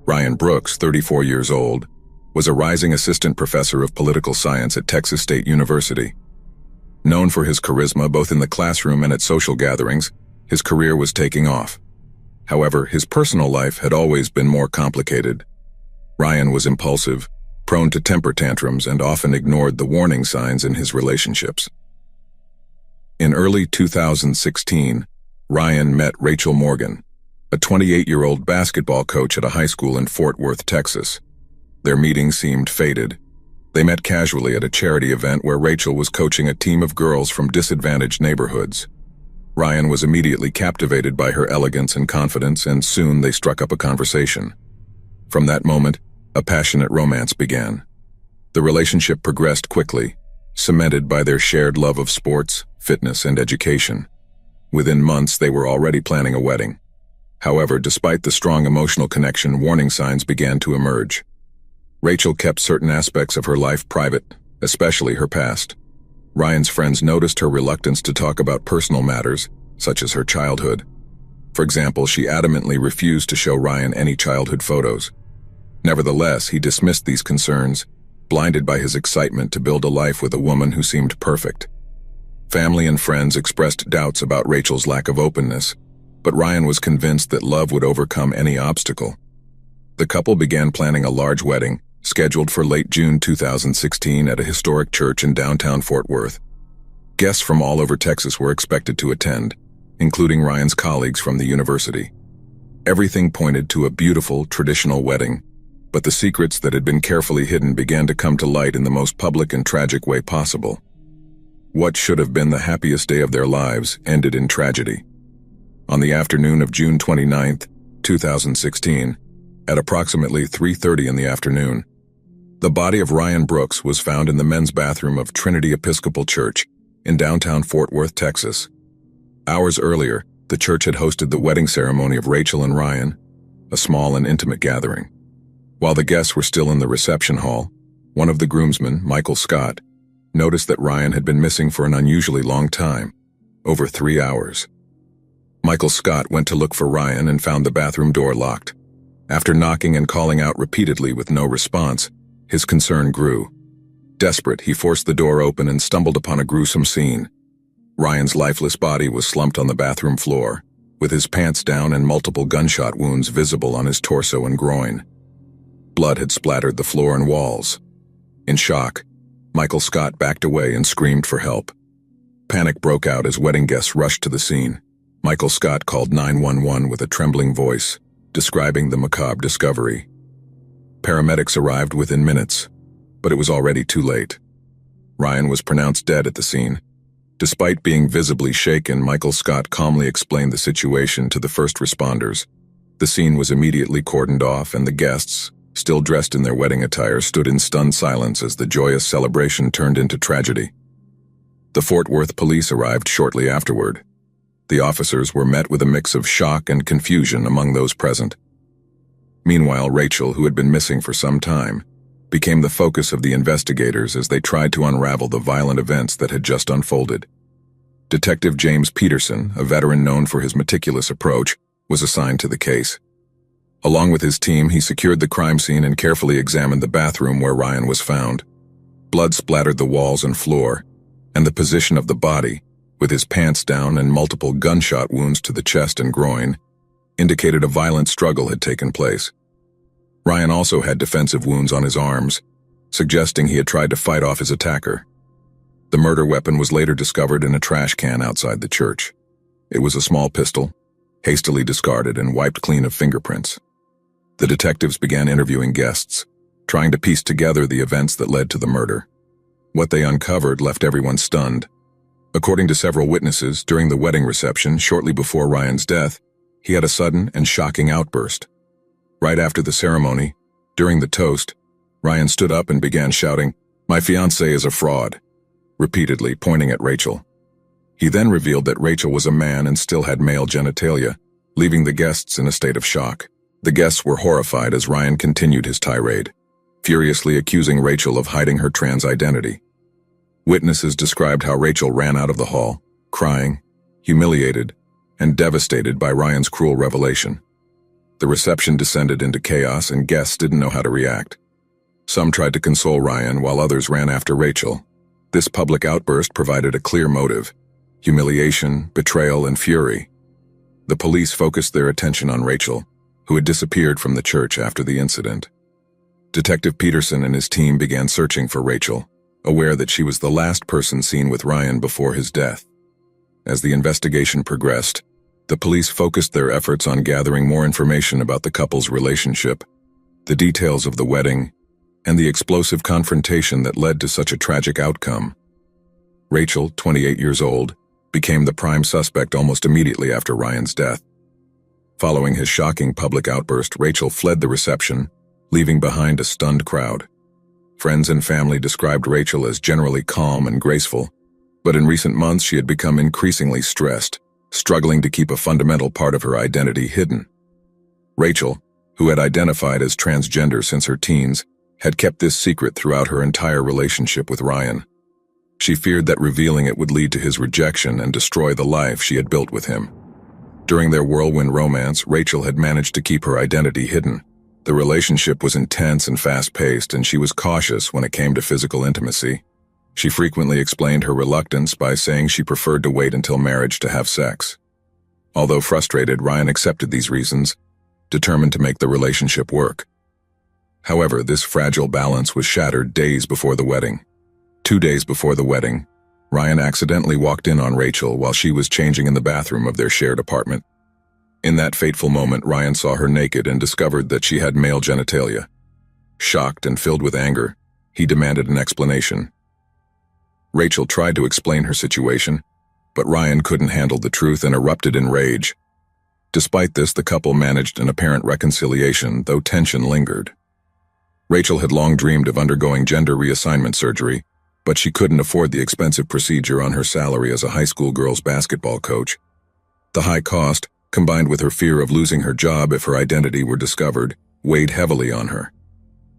Ryan Brooks, 34 years old, was a rising assistant professor of political science at Texas State University. Known for his charisma both in the classroom and at social gatherings, his career was taking off. However, his personal life had always been more complicated. Ryan was impulsive, prone to temper tantrums, and often ignored the warning signs in his relationships. In early 2016, Ryan met Rachel Morgan, a 28-year-old basketball coach at a high school in Fort Worth, Texas. Their meeting seemed fated. They met casually at a charity event where Rachel was coaching a team of girls from disadvantaged neighborhoods. Ryan was immediately captivated by her elegance and confidence, and soon they struck up a conversation. From that moment, a passionate romance began. The relationship progressed quickly, cemented by their shared love of sports, fitness, and education. Within months, they were already planning a wedding. However, despite the strong emotional connection, warning signs began to emerge. Rachel kept certain aspects of her life private, especially her past. Ryan's friends noticed her reluctance to talk about personal matters, such as her childhood. For example, she adamantly refused to show Ryan any childhood photos. Nevertheless, he dismissed these concerns, blinded by his excitement to build a life with a woman who seemed perfect. Family and friends expressed doubts about Rachel's lack of openness, but Ryan was convinced that love would overcome any obstacle. The couple began planning a large wedding, scheduled for late June 2016 at a historic church in downtown Fort Worth. Guests from all over Texas were expected to attend, including Ryan's colleagues from the university. Everything pointed to a beautiful, traditional wedding, but the secrets that had been carefully hidden began to come to light in the most public and tragic way possible. What should have been the happiest day of their lives ended in tragedy. On the afternoon of June 29, 2016, at approximately 3:30 in the afternoon, the body of Ryan Brooks was found in the men's bathroom of Trinity Episcopal Church in downtown Fort Worth, Texas. Hours earlier, the church had hosted the wedding ceremony of Rachel and Ryan, a small and intimate gathering. While the guests were still in the reception hall, one of the groomsmen, Michael Scott, noticed that Ryan had been missing for an unusually long time, over 3 hours. Michael Scott went to look for Ryan and found the bathroom door locked. After knocking and calling out repeatedly with no response, his concern grew. Desperate, he forced the door open and stumbled upon a gruesome scene. Ryan's lifeless body was slumped on the bathroom floor, with his pants down and multiple gunshot wounds visible on his torso and groin. Blood had splattered the floor and walls. In shock, Michael Scott backed away and screamed for help. Panic broke out as wedding guests rushed to the scene. Michael Scott called 911 with a trembling voice, describing the macabre discovery. Paramedics arrived within minutes, but it was already too late. Ryan was pronounced dead at the scene. Despite being visibly shaken, Michael Scott calmly explained the situation to the first responders. The scene was immediately cordoned off, and the guests, still dressed in their wedding attire, stood in stunned silence as the joyous celebration turned into tragedy. The Fort Worth police arrived shortly afterward. The officers were met with a mix of shock and confusion among those present. Meanwhile, Rachel, who had been missing for some time, became the focus of the investigators as they tried to unravel the violent events that had just unfolded. Detective James Peterson, a veteran known for his meticulous approach, was assigned to the case. Along with his team, he secured the crime scene and carefully examined the bathroom where Ryan was found. Blood splattered the walls and floor, and the position of the body, with his pants down and multiple gunshot wounds to the chest and groin, indicated a violent struggle had taken place. Ryan also had defensive wounds on his arms, suggesting he had tried to fight off his attacker. The murder weapon was later discovered in a trash can outside the church. It was a small pistol, hastily discarded and wiped clean of fingerprints. The detectives began interviewing guests, trying to piece together the events that led to the murder. What they uncovered left everyone stunned. According to several witnesses, during the wedding reception shortly before Ryan's death, he had a sudden and shocking outburst. Right after the ceremony, during the toast, Ryan stood up and began shouting, "My fiancée is a fraud," repeatedly pointing at Rachel. He then revealed that Rachel was a man and still had male genitalia, leaving the guests in a state of shock. The guests were horrified as Ryan continued his tirade, furiously accusing Rachel of hiding her trans identity. Witnesses described how Rachel ran out of the hall, crying, humiliated, and devastated by Ryan's cruel revelation. The reception descended into chaos and guests didn't know how to react. Some tried to console Ryan while others ran after Rachel. This public outburst provided a clear motive: humiliation, betrayal, and fury. The police focused their attention on Rachel, who had disappeared from the church after the incident. Detective Peterson and his team began searching for Rachel, aware that she was the last person seen with Ryan before his death. As the investigation progressed, the police focused their efforts on gathering more information about the couple's relationship, the details of the wedding, and the explosive confrontation that led to such a tragic outcome. Rachel, 28 years old, became the prime suspect almost immediately after Ryan's death. Following his shocking public outburst, Rachel fled the reception, leaving behind a stunned crowd. Friends and family described Rachel as generally calm and graceful, but in recent months she had become increasingly stressed, struggling to keep a fundamental part of her identity hidden. Rachel, who had identified as transgender since her teens, had kept this secret throughout her entire relationship with Ryan. She feared that revealing it would lead to his rejection and destroy the life she had built with him. During their whirlwind romance, Rachel had managed to keep her identity hidden. The relationship was intense and fast-paced, and she was cautious when it came to physical intimacy. She frequently explained her reluctance by saying she preferred to wait until marriage to have sex. Although frustrated, Ryan accepted these reasons, determined to make the relationship work. However, this fragile balance was shattered days before the wedding. 2 days before the wedding, Ryan accidentally walked in on Rachel while she was changing in the bathroom of their shared apartment. In that fateful moment, Ryan saw her naked and discovered that she had male genitalia. Shocked and filled with anger, he demanded an explanation. Rachel tried to explain her situation, but Ryan couldn't handle the truth and erupted in rage. Despite this, the couple managed an apparent reconciliation, though tension lingered. Rachel had long dreamed of undergoing gender reassignment surgery, but she couldn't afford the expensive procedure on her salary as a high school girls' basketball coach. The high cost, combined with her fear of losing her job if her identity were discovered, weighed heavily on her.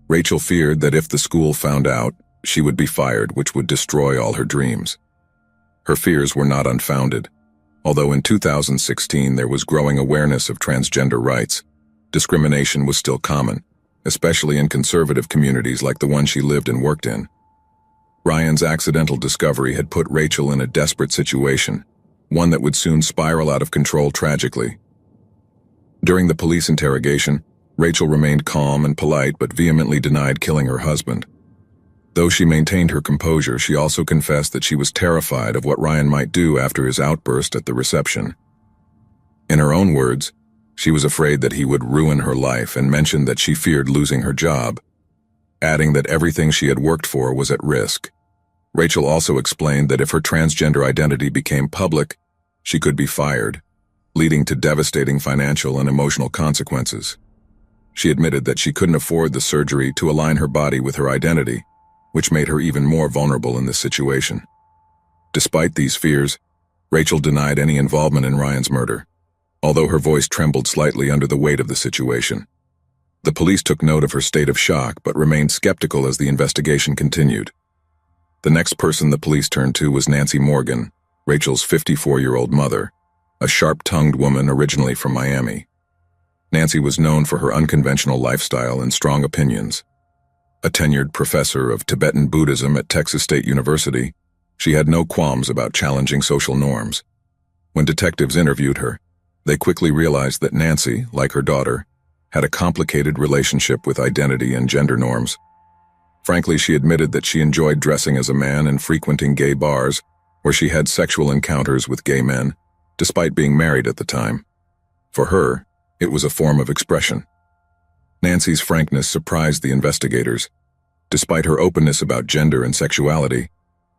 Rachel feared that if the school found out, she would be fired, which would destroy all her dreams. Her fears were not unfounded. Although in 2016 there was growing awareness of transgender rights, discrimination was still common, especially in conservative communities like the one she lived and worked in. Ryan's accidental discovery had put Rachel in a desperate situation, one that would soon spiral out of control tragically. During the police interrogation, Rachel remained calm and polite but vehemently denied killing her husband. Though she maintained her composure, she also confessed that she was terrified of what Ryan might do after his outburst at the reception. In her own words, she was afraid that he would ruin her life and mentioned that she feared losing her job, adding that everything she had worked for was at risk. Rachel also explained that if her transgender identity became public, she could be fired, leading to devastating financial and emotional consequences. She admitted that she couldn't afford the surgery to align her body with her identity, which made her even more vulnerable in this situation. Despite these fears, Rachel denied any involvement in Ryan's murder, although her voice trembled slightly under the weight of the situation. The police took note of her state of shock but remained skeptical as the investigation continued. The next person the police turned to was Nancy Morgan, Rachel's 54-year-old mother, a sharp-tongued woman originally from Miami. Nancy was known for her unconventional lifestyle and strong opinions. A tenured professor of Tibetan Buddhism at Texas State University, she had no qualms about challenging social norms. When detectives interviewed her, they quickly realized that Nancy, like her daughter, had a complicated relationship with identity and gender norms. Frankly, she admitted that she enjoyed dressing as a man and frequenting gay bars, where she had sexual encounters with gay men, despite being married at the time. For her, it was a form of expression. Nancy's frankness surprised the investigators. Despite her openness about gender and sexuality,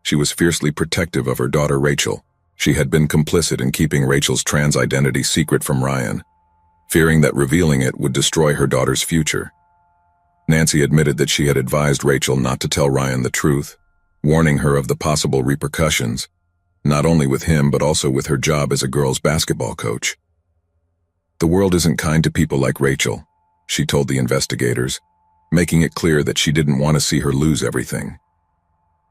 she was fiercely protective of her daughter Rachel. She had been complicit in keeping Rachel's trans identity secret from Ryan, fearing that revealing it would destroy her daughter's future. Nancy admitted that she had advised Rachel not to tell Ryan the truth, warning her of the possible repercussions, not only with him but also with her job as a girls' basketball coach. "The world isn't kind to people like Rachel," she told the investigators, making it clear that she didn't want to see her lose everything.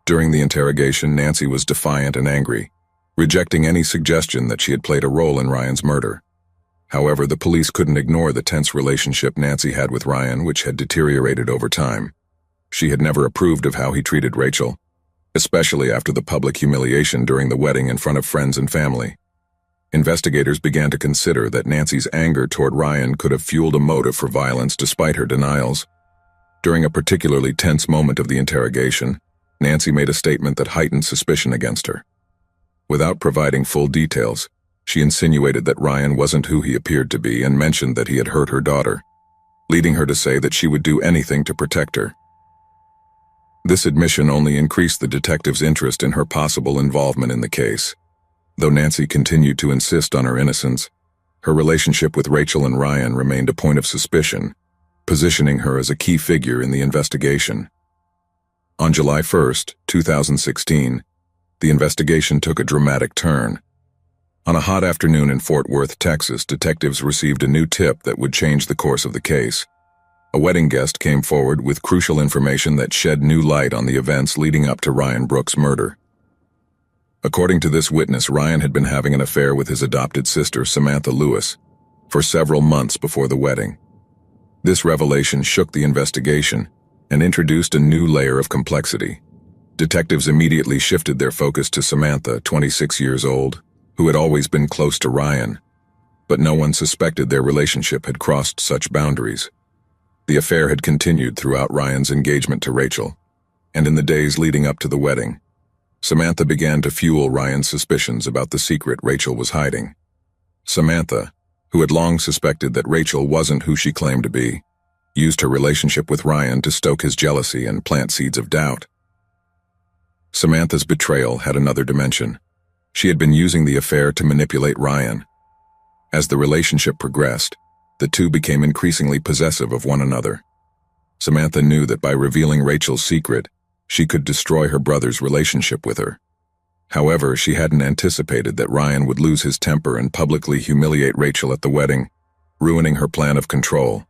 During the interrogation, Nancy was defiant and angry, rejecting any suggestion that she had played a role in Ryan's murder. However, the police couldn't ignore the tense relationship Nancy had with Ryan, which had deteriorated over time. She had never approved of how he treated Rachel, especially after the public humiliation during the wedding in front of friends and family. Investigators began to consider that Nancy's anger toward Ryan could have fueled a motive for violence despite her denials. During a particularly tense moment of the interrogation, Nancy made a statement that heightened suspicion against her. Without providing full details, she insinuated that Ryan wasn't who he appeared to be and mentioned that he had hurt her daughter, leading her to say that she would do anything to protect her. This admission only increased the detective's interest in her possible involvement in the case. Though Nancy continued to insist on her innocence, her relationship with Rachel and Ryan remained a point of suspicion, positioning her as a key figure in the investigation. On July 1, 2016, the investigation took a dramatic turn. On a hot afternoon in Fort Worth, Texas, detectives received a new tip that would change the course of the case. A wedding guest came forward with crucial information that shed new light on the events leading up to Ryan Brooks' murder. According to this witness, Ryan had been having an affair with his adopted sister, Samantha Lewis, for several months before the wedding. This revelation shook the investigation and introduced a new layer of complexity. Detectives immediately shifted their focus to Samantha, 26 years old, who had always been close to Ryan, but no one suspected their relationship had crossed such boundaries. The affair had continued throughout Ryan's engagement to Rachel, and in the days leading up to the wedding, Samantha began to fuel Ryan's suspicions about the secret Rachel was hiding. Samantha, who had long suspected that Rachel wasn't who she claimed to be, used her relationship with Ryan to stoke his jealousy and plant seeds of doubt. Samantha's betrayal had another dimension. She had been using the affair to manipulate Ryan. As the relationship progressed, the two became increasingly possessive of one another. Samantha knew that by revealing Rachel's secret, she could destroy her brother's relationship with her. However, she hadn't anticipated that Ryan would lose his temper and publicly humiliate Rachel at the wedding, ruining her plan of control.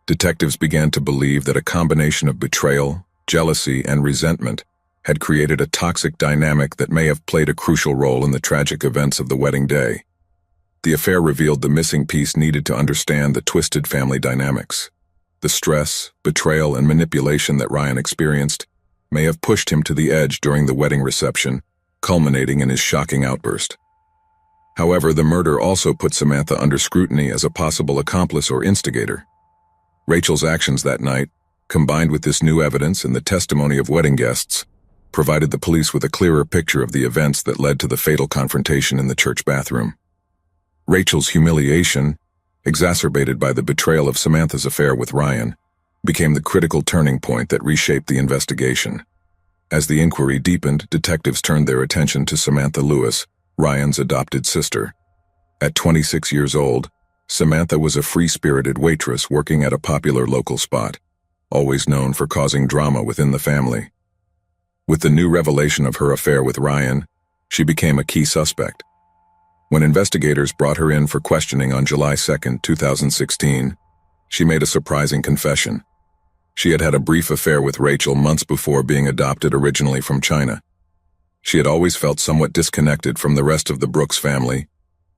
Detectives began to believe that a combination of betrayal, jealousy, and resentment had created a toxic dynamic that may have played a crucial role in the tragic events of the wedding day. The affair revealed the missing piece needed to understand the twisted family dynamics. The stress, betrayal, and manipulation that Ryan experienced may have pushed him to the edge during the wedding reception, culminating in his shocking outburst. However, the murder also put Samantha under scrutiny as a possible accomplice or instigator. Rachel's actions that night, combined with this new evidence and the testimony of wedding guests, provided the police with a clearer picture of the events that led to the fatal confrontation in the church bathroom. Rachel's humiliation, exacerbated by the betrayal of Samantha's affair with Ryan, became the critical turning point that reshaped the investigation. As the inquiry deepened, detectives turned their attention to Samantha Lewis, Ryan's adopted sister. At 26 years old, Samantha was a free-spirited waitress working at a popular local spot, always known for causing drama within the family. With the new revelation of her affair with Ryan, she became a key suspect. When investigators brought her in for questioning on July 2, 2016, she made a surprising confession. She had had a brief affair with Rachel months before being adopted originally from China. She had always felt somewhat disconnected from the rest of the Brooks family,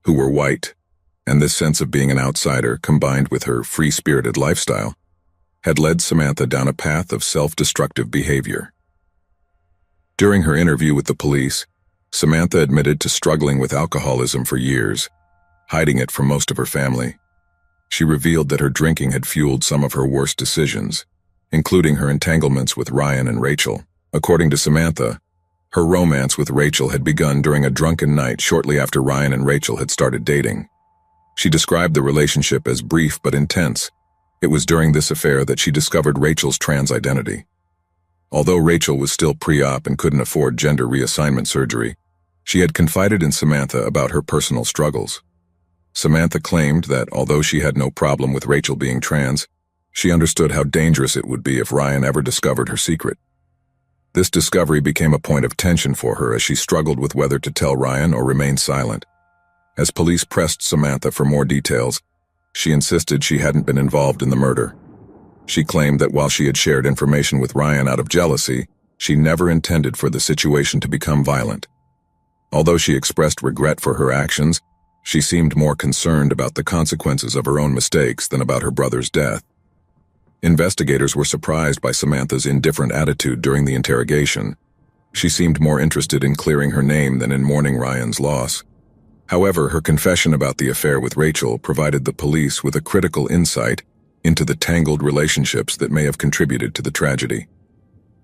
who were white, and this sense of being an outsider, combined with her free-spirited lifestyle, had led Samantha down a path of self-destructive behavior. During her interview with the police, Samantha admitted to struggling with alcoholism for years, hiding it from most of her family. She revealed that her drinking had fueled some of her worst decisions, including her entanglements with Ryan and Rachel. According to Samantha, her romance with Rachel had begun during a drunken night shortly after Ryan and Rachel had started dating. She described the relationship as brief but intense. It was during this affair that she discovered Rachel's trans identity. Although Rachel was still pre-op and couldn't afford gender reassignment surgery, she had confided in Samantha about her personal struggles. Samantha claimed that although she had no problem with Rachel being trans, she understood how dangerous it would be if Ryan ever discovered her secret. This discovery became a point of tension for her as she struggled with whether to tell Ryan or remain silent. As police pressed Samantha for more details, she insisted she hadn't been involved in the murder. She claimed that while she had shared information with Ryan out of jealousy, she never intended for the situation to become violent. Although she expressed regret for her actions, She seemed more concerned about the consequences of her own mistakes than about her brother's death. Investigators were surprised by Samantha's indifferent attitude during the interrogation. She seemed more interested in clearing her name than in mourning Ryan's loss. However, her confession about the affair with Rachel provided the police with a critical insight into the tangled relationships that may have contributed to the tragedy.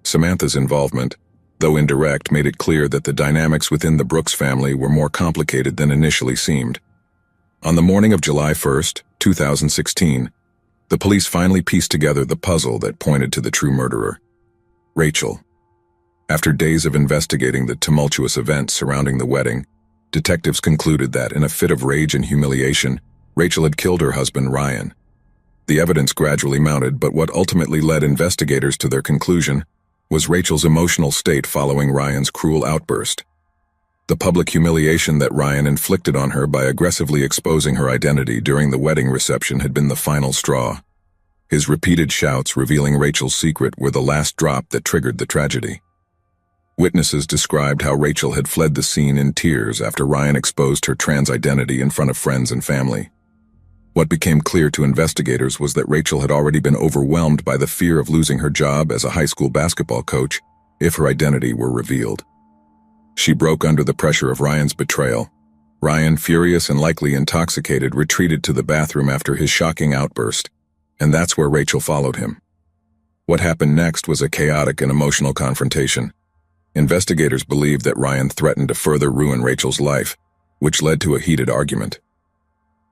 Samantha's involvement, though indirect, made it clear that the dynamics within the Brooks family were more complicated than initially seemed. On the morning of July 1st, 2016, the police finally pieced together the puzzle that pointed to the true murderer, Rachel. After days of investigating the tumultuous events surrounding the wedding, detectives concluded that, in a fit of rage and humiliation, Rachel had killed her husband, Ryan. The evidence gradually mounted, but what ultimately led investigators to their conclusion was Rachel's emotional state following Ryan's cruel outburst. The public humiliation that Ryan inflicted on her by aggressively exposing her identity during the wedding reception had been the final straw. His repeated shouts revealing Rachel's secret were the last drop that triggered the tragedy. Witnesses described how Rachel had fled the scene in tears after Ryan exposed her trans identity in front of friends and family. What became clear to investigators was that Rachel had already been overwhelmed by the fear of losing her job as a high school basketball coach if her identity were revealed. She broke under the pressure of Ryan's betrayal. Ryan, furious and likely intoxicated, retreated to the bathroom after his shocking outburst, and that's where Rachel followed him. What happened next was a chaotic and emotional confrontation. Investigators believed that Ryan threatened to further ruin Rachel's life, which led to a heated argument.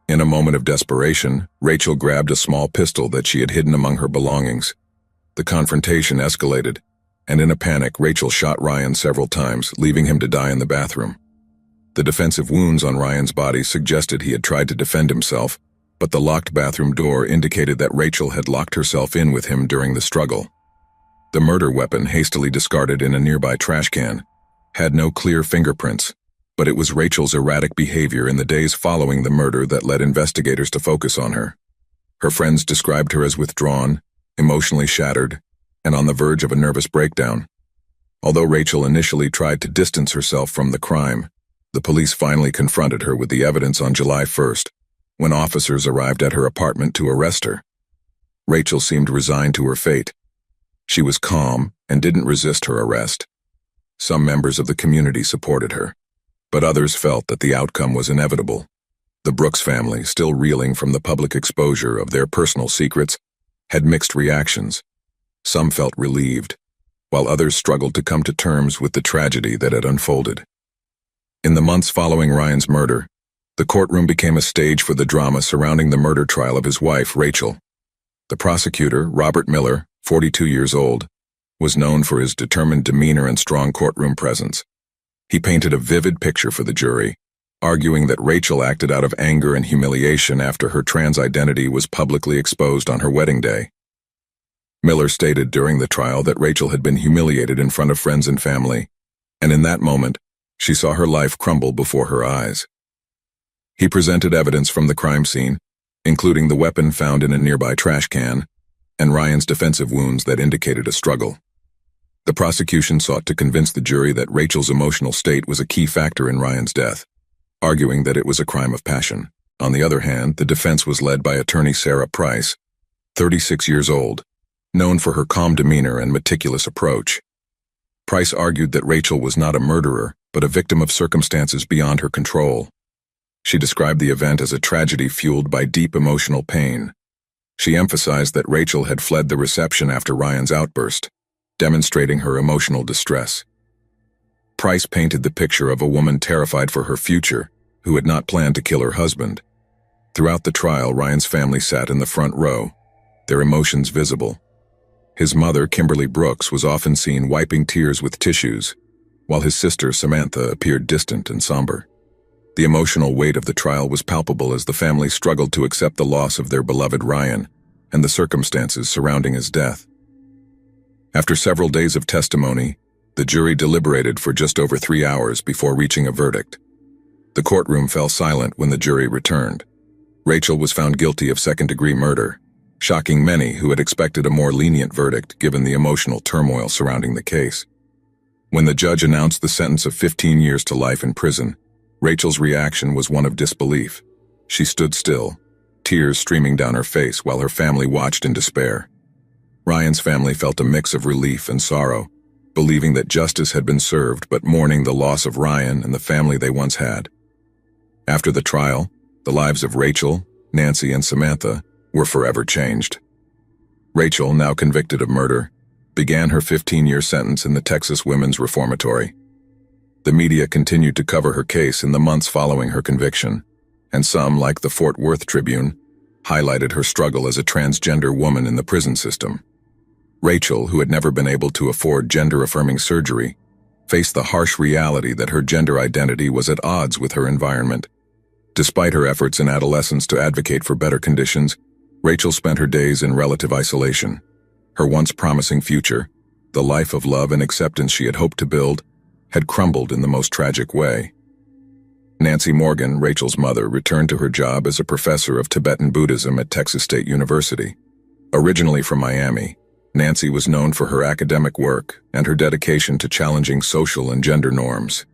In a moment of desperation, Rachel grabbed a small pistol that she had hidden among her belongings. The confrontation escalated, and in a panic, Rachel shot Ryan several times, leaving him to die in the bathroom. The defensive wounds on Ryan's body suggested he had tried to defend himself, but the locked bathroom door indicated that Rachel had locked herself in with him during the struggle. The murder weapon, hastily discarded in a nearby trash can, had no clear fingerprints, but it was Rachel's erratic behavior in the days following the murder that led investigators to focus on her. Her friends described her as withdrawn, emotionally shattered, and on the verge of a nervous breakdown. Although Rachel initially tried to distance herself from the crime, the police finally confronted her with the evidence on July 1st, when officers arrived at her apartment to arrest her. Rachel seemed resigned to her fate. She was calm and didn't resist her arrest. Some members of the community supported her, but others felt that the outcome was inevitable. The Brooks family, still reeling from the public exposure of their personal secrets, had mixed reactions. Some felt relieved, while others struggled to come to terms with the tragedy that had unfolded. In the months following Ryan's murder, the courtroom became a stage for the drama surrounding the murder trial of his wife, Rachel. The prosecutor, Robert Miller, 42 years old, was known for his determined demeanor and strong courtroom presence. He painted a vivid picture for the jury, arguing that Rachel acted out of anger and humiliation after her trans identity was publicly exposed on her wedding day. Miller stated during the trial that Rachel had been humiliated in front of friends and family, and in that moment, she saw her life crumble before her eyes. He presented evidence from the crime scene, including the weapon found in a nearby trash can, and Ryan's defensive wounds that indicated a struggle. The prosecution sought to convince the jury that Rachel's emotional state was a key factor in Ryan's death, arguing that it was a crime of passion. On the other hand, the defense was led by attorney Sarah Price, 36 years old, known for her calm demeanor and meticulous approach. Price argued that Rachel was not a murderer, but a victim of circumstances beyond her control. She described the event as a tragedy fueled by deep emotional pain. She emphasized that Rachel had fled the reception after Ryan's outburst, demonstrating her emotional distress. Price painted the picture of a woman terrified for her future, who had not planned to kill her husband. Throughout the trial, Ryan's family sat in the front row, their emotions visible. His mother, Kimberly Brooks, was often seen wiping tears with tissues, while his sister, Samantha, appeared distant and somber. The emotional weight of the trial was palpable as the family struggled to accept the loss of their beloved Ryan and the circumstances surrounding his death. After several days of testimony, the jury deliberated for just over 3 hours before reaching a verdict. The courtroom fell silent when the jury returned. Rachel was found guilty of second-degree murder, shocking many who had expected a more lenient verdict given the emotional turmoil surrounding the case. When the judge announced the sentence of 15 years to life in prison, Rachel's reaction was one of disbelief. She stood still, tears streaming down her face while her family watched in despair. Ryan's family felt a mix of relief and sorrow, believing that justice had been served but mourning the loss of Ryan and the family they once had. After the trial, the lives of Rachel, Nancy, and Samantha were forever changed. Rachel, now convicted of murder, began her 15-year sentence in the Texas Women's Reformatory. The media continued to cover her case in the months following her conviction, and some, like the Fort Worth Tribune, highlighted her struggle as a transgender woman in the prison system. Rachel, who had never been able to afford gender-affirming surgery, faced the harsh reality that her gender identity was at odds with her environment. Despite her efforts in adolescence to advocate for better conditions, Rachel spent her days in relative isolation. Her once promising future, the life of love and acceptance she had hoped to build, had crumbled in the most tragic way. Nancy Morgan, Rachel's mother, returned to her job as a professor of Tibetan Buddhism at Texas State University. Originally from Miami, Nancy was known for her academic work and her dedication to challenging social and gender norms.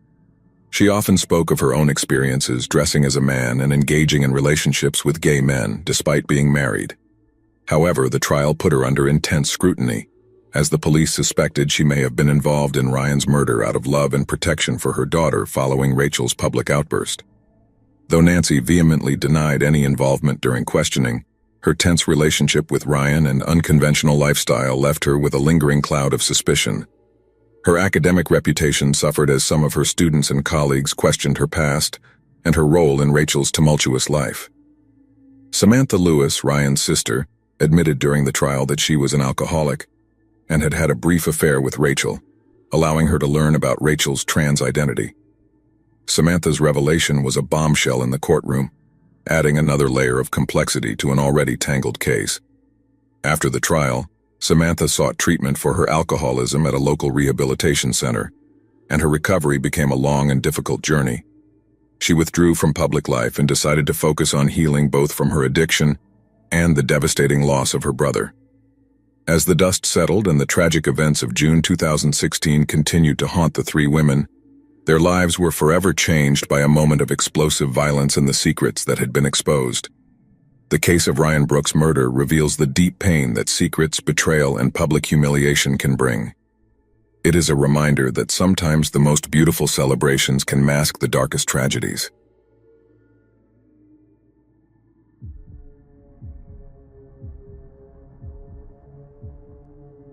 She often spoke of her own experiences dressing as a man and engaging in relationships with gay men despite being married. However, the trial put her under intense scrutiny, as the police suspected she may have been involved in Ryan's murder out of love and protection for her daughter following Rachel's public outburst. Though Nancy vehemently denied any involvement during questioning, her tense relationship with Ryan and unconventional lifestyle left her with a lingering cloud of suspicion. Her academic reputation suffered as some of her students and colleagues questioned her past and her role in Rachel's tumultuous life. Samantha Lewis, Ryan's sister, admitted during the trial that she was an alcoholic and had had a brief affair with Rachel, allowing her to learn about Rachel's trans identity. Samantha's revelation was a bombshell in the courtroom, adding another layer of complexity to an already tangled case. After the trial, Samantha sought treatment for her alcoholism at a local rehabilitation center, and her recovery became a long and difficult journey. She withdrew from public life and decided to focus on healing both from her addiction and the devastating loss of her brother. As the dust settled and the tragic events of June 2016 continued to haunt the three women, their lives were forever changed by a moment of explosive violence and the secrets that had been exposed. The case of Ryan Brooks' murder reveals the deep pain that secrets, betrayal, and public humiliation can bring. It is a reminder that sometimes the most beautiful celebrations can mask the darkest tragedies.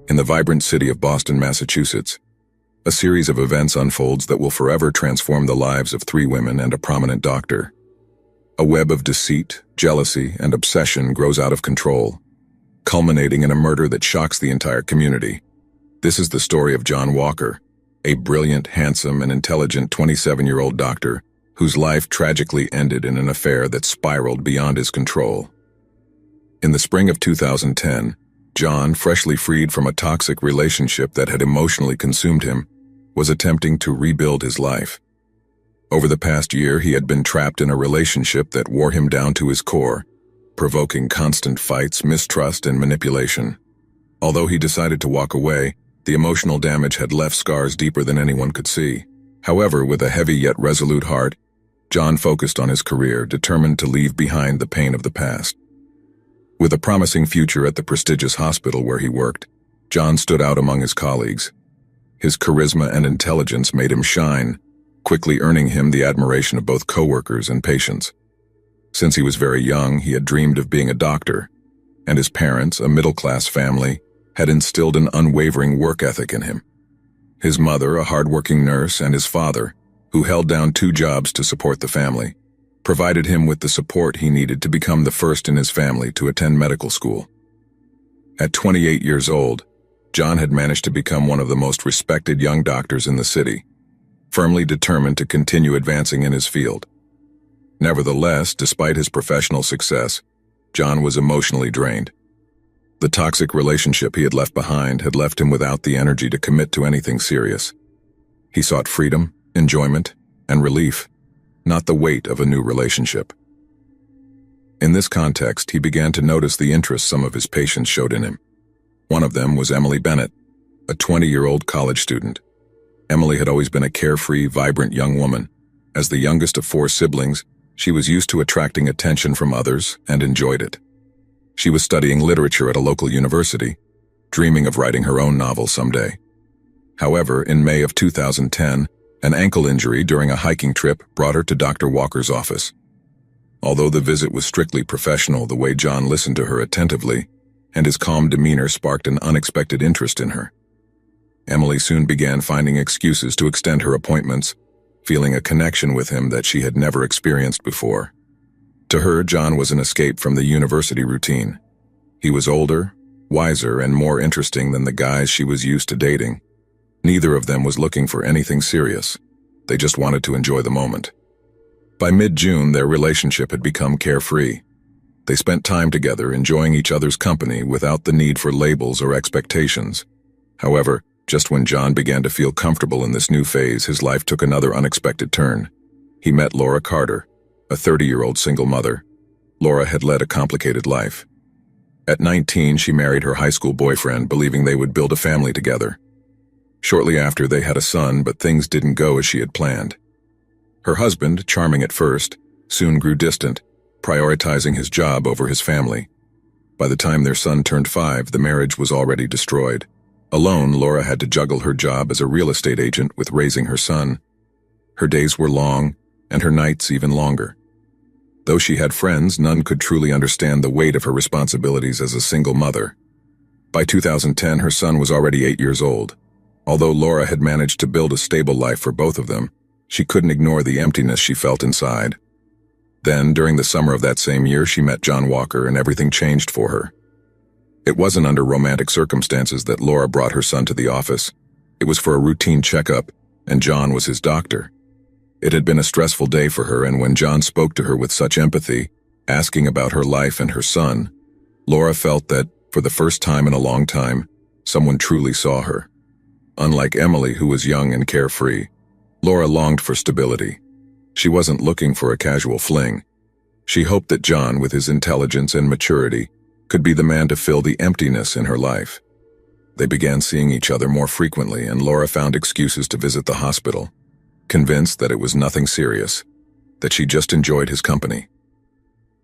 In the vibrant city of Boston, Massachusetts, a series of events unfolds that will forever transform the lives of three women and a prominent doctor. A web of deceit, jealousy, and obsession grows out of control, culminating in a murder that shocks the entire community. This is the story of John Walker, a brilliant, handsome, and intelligent 27-year-old doctor whose life tragically ended in an affair that spiraled beyond his control. In the spring of 2010, John, freshly freed from a toxic relationship that had emotionally consumed him, was attempting to rebuild his life. Over the past year, he had been trapped in a relationship that wore him down to his core, provoking constant fights, mistrust, and manipulation. Although he decided to walk away, the emotional damage had left scars deeper than anyone could see. However, with a heavy yet resolute heart, John focused on his career, determined to leave behind the pain of the past. With a promising future at the prestigious hospital where he worked, John stood out among his colleagues. His charisma and intelligence made him shine, quickly earning him the admiration of both coworkers and patients. Since he was very young, he had dreamed of being a doctor, and his parents, a middle-class family, had instilled an unwavering work ethic in him. His mother, a hard-working nurse, and his father, who held down 2 jobs to support the family, provided him with the support he needed to become the first in his family to attend medical school. At 28 years old, John had managed to become one of the most respected young doctors in the city, firmly determined to continue advancing in his field. Nevertheless, despite his professional success, John was emotionally drained. The toxic relationship he had left behind had left him without the energy to commit to anything serious. He sought freedom, enjoyment, and relief, not the weight of a new relationship. In this context, he began to notice the interest some of his patients showed in him. One of them was Emily Bennett, a 20-year-old college student. Emily had always been a carefree, vibrant young woman, As the youngest of 4 siblings, she was used to attracting attention from others and enjoyed it. She was studying literature at a local university, dreaming of writing her own novel someday. However, in May of 2010, an ankle injury during a hiking trip brought her to Dr. Walker's office. Although the visit was strictly professional, the way John listened to her attentively and his calm demeanor sparked an unexpected interest in her. Emily soon began finding excuses to extend her appointments, feeling a connection with him that she had never experienced before. To her, John was an escape from the university routine. He was older, wiser, and more interesting than the guys she was used to dating. Neither of them was looking for anything serious. They just wanted to enjoy the moment. By mid-June, their relationship had become carefree. They spent time together, enjoying each other's company without the need for labels or expectations. However, just when John began to feel comfortable in this new phase, his life took another unexpected turn. He met Laura Carter, a 30-year-old single mother. Laura had led a complicated life. At 19, she married her high school boyfriend, believing they would build a family together. Shortly after, they had a son, but things didn't go as she had planned. Her husband, charming at first, soon grew distant, prioritizing his job over his family. By the time their son turned 5, the marriage was already destroyed. Alone, Laura had to juggle her job as a real estate agent with raising her son. Her days were long, and her nights even longer. Though she had friends, none could truly understand the weight of her responsibilities as a single mother. By 2010, her son was already 8 years old. Although Laura had managed to build a stable life for both of them, she couldn't ignore the emptiness she felt inside. Then, during the summer of that same year, she met John Walker and everything changed for her. It wasn't under romantic circumstances that Laura brought her son to the office. It was for a routine checkup, and John was his doctor. It had been a stressful day for her, and when John spoke to her with such empathy, asking about her life and her son, Laura felt that, for the first time in a long time, someone truly saw her. Unlike Emily, who was young and carefree, Laura longed for stability. She wasn't looking for a casual fling. She hoped that John, with his intelligence and maturity, could be the man to fill the emptiness in her life. They began seeing each other more frequently, and Laura found excuses to visit the hospital, convinced that it was nothing serious, that she just enjoyed his company.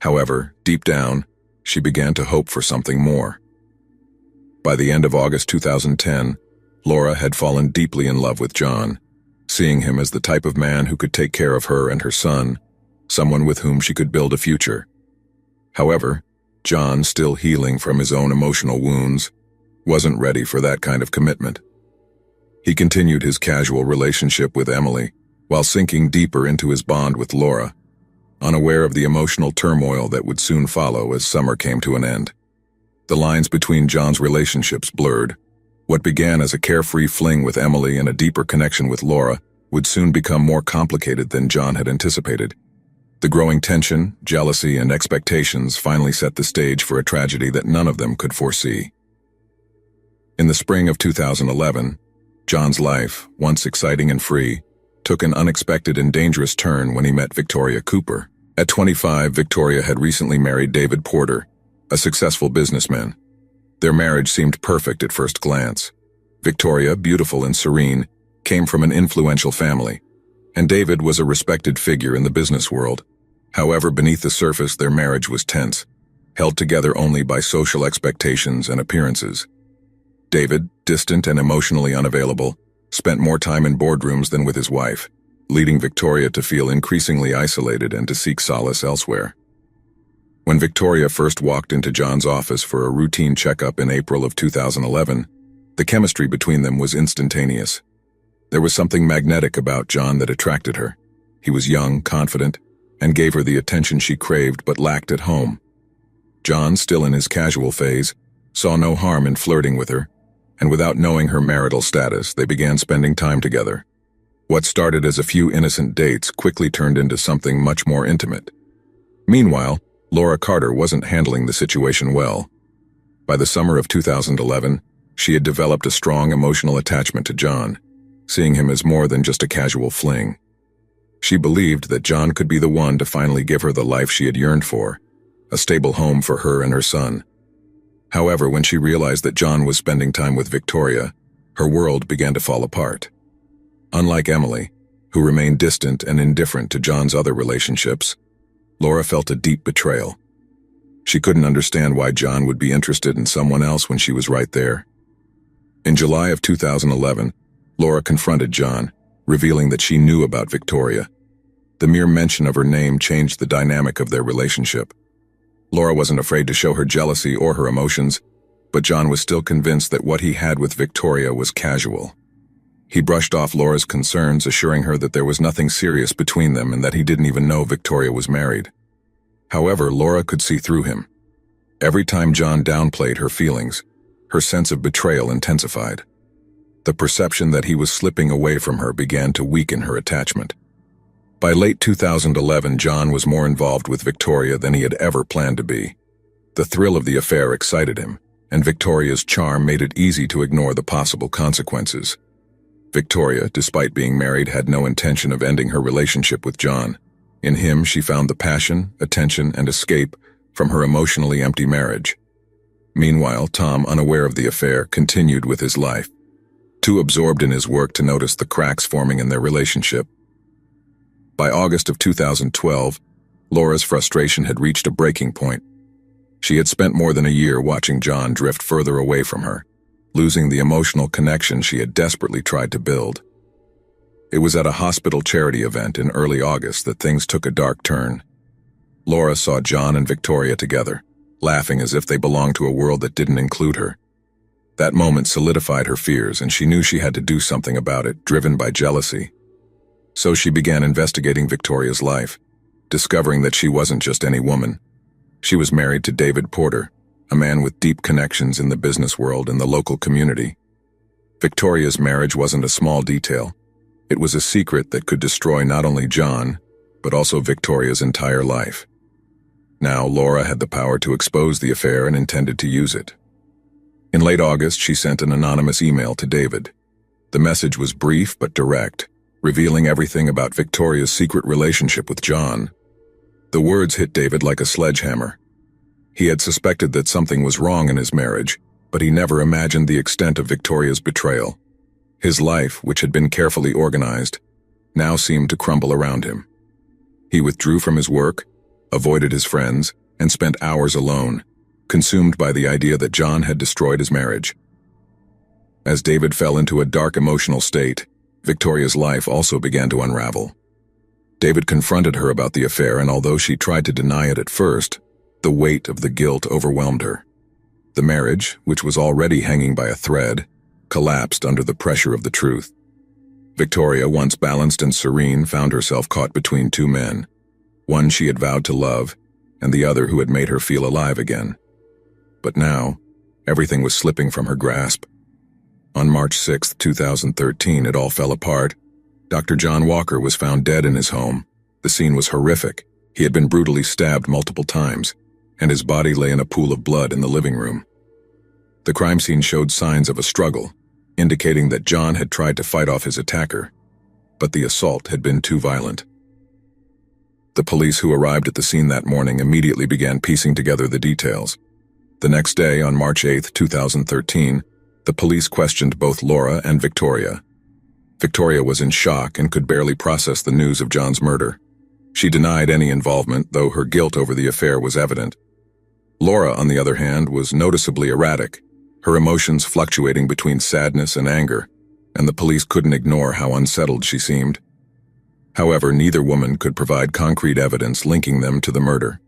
However, deep down, she began to hope for something more. By the end of August 2010, Laura had fallen deeply in love with John, seeing him as the type of man who could take care of her and her son, someone with whom she could build a future. However, John, still healing from his own emotional wounds, wasn't ready for that kind of commitment. He continued his casual relationship with Emily, while sinking deeper into his bond with Laura, unaware of the emotional turmoil that would soon follow as summer came to an end. The lines between John's relationships blurred. What began as a carefree fling with Emily and a deeper connection with Laura would soon become more complicated than John had anticipated. The growing tension, jealousy, and expectations finally set the stage for a tragedy that none of them could foresee. In the spring of 2011, John's life, once exciting and free, took an unexpected and dangerous turn when he met Victoria Cooper. At 25, Victoria had recently married David Porter, a successful businessman. Their marriage seemed perfect at first glance. Victoria, beautiful and serene, came from an influential family, and David was a respected figure in the business world. However, beneath the surface, their marriage was tense, held together only by social expectations and appearances. David, distant and emotionally unavailable, spent more time in boardrooms than with his wife, leading Victoria to feel increasingly isolated and to seek solace elsewhere. When Victoria first walked into John's office for a routine checkup in April of 2011, the chemistry between them was instantaneous. There was something magnetic about John that attracted her. He was young, confident, and gave her the attention she craved but lacked at home. John, still in his casual phase, saw no harm in flirting with her, and without knowing her marital status, they began spending time together. What started as a few innocent dates quickly turned into something much more intimate. Meanwhile, Laura Carter wasn't handling the situation well. By the summer of 2011, she had developed a strong emotional attachment to John, seeing him as more than just a casual fling. She believed that John could be the one to finally give her the life she had yearned for, a stable home for her and her son. However, when she realized that John was spending time with Victoria, her world began to fall apart. Unlike Emily, who remained distant and indifferent to John's other relationships, Laura felt a deep betrayal. She couldn't understand why John would be interested in someone else when she was right there. In July of 2011, Laura confronted John, revealing that she knew about Victoria. The mere mention of her name changed the dynamic of their relationship. Laura wasn't afraid to show her jealousy or her emotions, but John was still convinced that what he had with Victoria was casual. He brushed off Laura's concerns, assuring her that there was nothing serious between them and that he didn't even know Victoria was married. However, Laura could see through him. Every time John downplayed her feelings, her sense of betrayal intensified. The perception that he was slipping away from her began to weaken her attachment. By late 2011, John was more involved with Victoria than he had ever planned to be. The thrill of the affair excited him, and Victoria's charm made it easy to ignore the possible consequences. Victoria, despite being married, had no intention of ending her relationship with John. In him, she found the passion, attention, and escape from her emotionally empty marriage. Meanwhile, Tom, unaware of the affair, continued with his life, too absorbed in his work to notice the cracks forming in their relationship. By August of 2012, Laura's frustration had reached a breaking point. She had spent more than a year watching John drift further away from her, losing the emotional connection she had desperately tried to build. It was at a hospital charity event in early August that things took a dark turn. Laura saw John and Victoria together, laughing as if they belonged to a world that didn't include her. That moment solidified her fears, and she knew she had to do something about it, driven by jealousy. So she began investigating Victoria's life, discovering that she wasn't just any woman. She was married to David Porter, a man with deep connections in the business world and the local community. Victoria's marriage wasn't a small detail. It was a secret that could destroy not only John, but also Victoria's entire life. Now, Laura had the power to expose the affair and intended to use it. In late August, she sent an anonymous email to David. The message was brief but direct, revealing everything about Victoria's secret relationship with John. The words hit David like a sledgehammer. He had suspected that something was wrong in his marriage, but he never imagined the extent of Victoria's betrayal. His life, which had been carefully organized, now seemed to crumble around him. He withdrew from his work, avoided his friends, and spent hours alone, consumed by the idea that John had destroyed his marriage. As David fell into a dark emotional state, Victoria's life also began to unravel. David confronted her about the affair, and although she tried to deny it at first, the weight of the guilt overwhelmed her. The marriage, which was already hanging by a thread, collapsed under the pressure of the truth. Victoria, once balanced and serene, found herself caught between two men, one she had vowed to love, and the other who had made her feel alive again. But now, everything was slipping from her grasp. On March 6, 2013, it all fell apart. Dr. John Walker was found dead in his home. The scene was horrific. He had been brutally stabbed multiple times, and his body lay in a pool of blood in the living room. The crime scene showed signs of a struggle, indicating that John had tried to fight off his attacker, but the assault had been too violent. The police who arrived at the scene that morning immediately began piecing together the details. The next day, on March 8, 2013, the police questioned both Laura and Victoria. Victoria was in shock and could barely process the news of John's murder. She denied any involvement, though her guilt over the affair was evident. Laura, on the other hand, was noticeably erratic, her emotions fluctuating between sadness and anger, and the police couldn't ignore how unsettled she seemed. However, neither woman could provide concrete evidence linking them to the murder.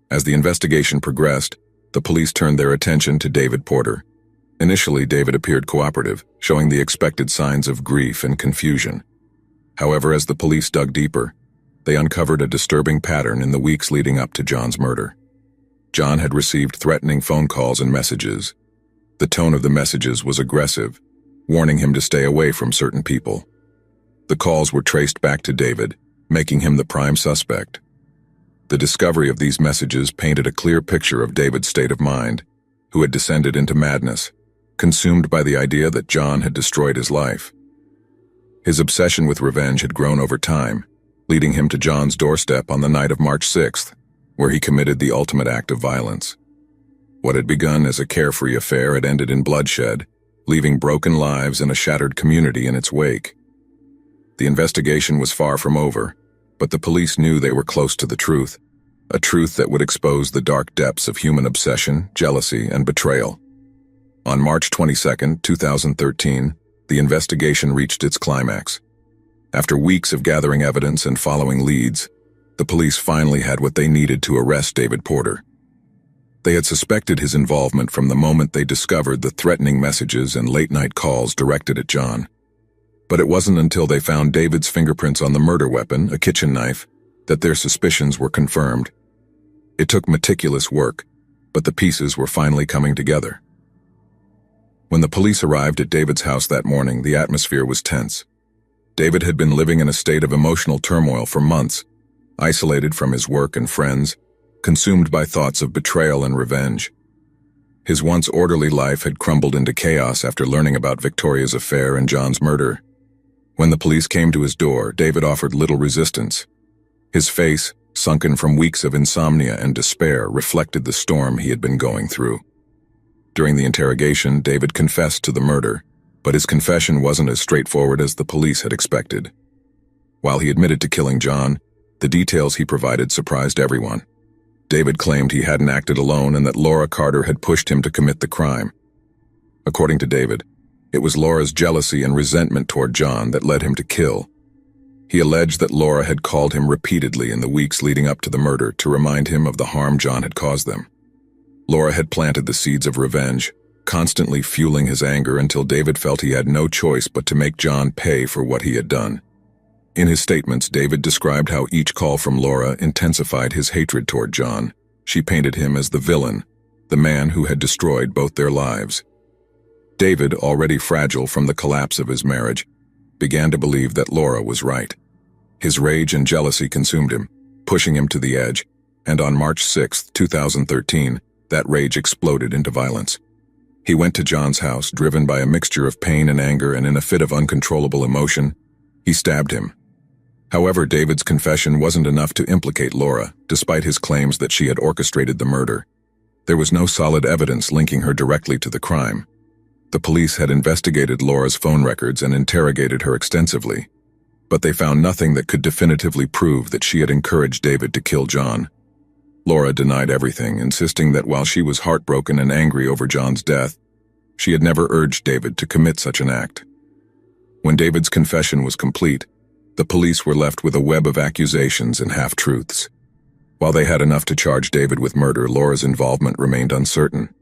As the investigation progressed, the police turned their attention to David Porter. Initially, David appeared cooperative, showing the expected signs of grief and confusion. However, as the police dug deeper, they uncovered a disturbing pattern in the weeks leading up to John's murder. John had received threatening phone calls and messages. The tone of the messages was aggressive, warning him to stay away from certain people. The calls were traced back to David, making him the prime suspect. The discovery of these messages painted a clear picture of David's state of mind, who had descended into madness, consumed by the idea that John had destroyed his life. His obsession with revenge had grown over time, leading him to John's doorstep on the night of March 6th, where he committed the ultimate act of violence. What had begun as a carefree affair had ended in bloodshed, leaving broken lives and a shattered community in its wake. The investigation was far from over, but the police knew they were close to the truth, a truth that would expose the dark depths of human obsession, jealousy, and betrayal. On March 22, 2013, the investigation reached its climax. After weeks of gathering evidence and following leads, the police finally had what they needed to arrest David Porter. They had suspected his involvement from the moment they discovered the threatening messages and late-night calls directed at John. But it wasn't until they found David's fingerprints on the murder weapon, a kitchen knife, that their suspicions were confirmed. It took meticulous work, but the pieces were finally coming together. When the police arrived at David's house that morning, the atmosphere was tense. David had been living in a state of emotional turmoil for months, isolated from his work and friends, consumed by thoughts of betrayal and revenge. His once orderly life had crumbled into chaos after learning about Victoria's affair and John's murder. When the police came to his door, David offered little resistance. His face, sunken from weeks of insomnia and despair, reflected the storm he had been going through. During the interrogation, David confessed to the murder, but his confession wasn't as straightforward as the police had expected. While he admitted to killing John, the details he provided surprised everyone. David claimed he hadn't acted alone and that Laura Carter had pushed him to commit the crime. According to David, it was Laura's jealousy and resentment toward John that led him to kill. He alleged that Laura had called him repeatedly in the weeks leading up to the murder to remind him of the harm John had caused them. Laura had planted the seeds of revenge, constantly fueling his anger until David felt he had no choice but to make John pay for what he had done. In his statements, David described how each call from Laura intensified his hatred toward John. She painted him as the villain, the man who had destroyed both their lives. David, already fragile from the collapse of his marriage, began to believe that Laura was right. His rage and jealousy consumed him, pushing him to the edge, and on March 6, 2013, that rage exploded into violence. He went to John's house, driven by a mixture of pain and anger, and in a fit of uncontrollable emotion, he stabbed him. However, David's confession wasn't enough to implicate Laura, despite his claims that she had orchestrated the murder. There was no solid evidence linking her directly to the crime. The police had investigated Laura's phone records and interrogated her extensively, but they found nothing that could definitively prove that she had encouraged David to kill John. Laura denied everything, insisting that while she was heartbroken and angry over John's death, she had never urged David to commit such an act. When David's confession was complete, the police were left with a web of accusations and half-truths. While they had enough to charge David with murder, Laura's involvement remained uncertain.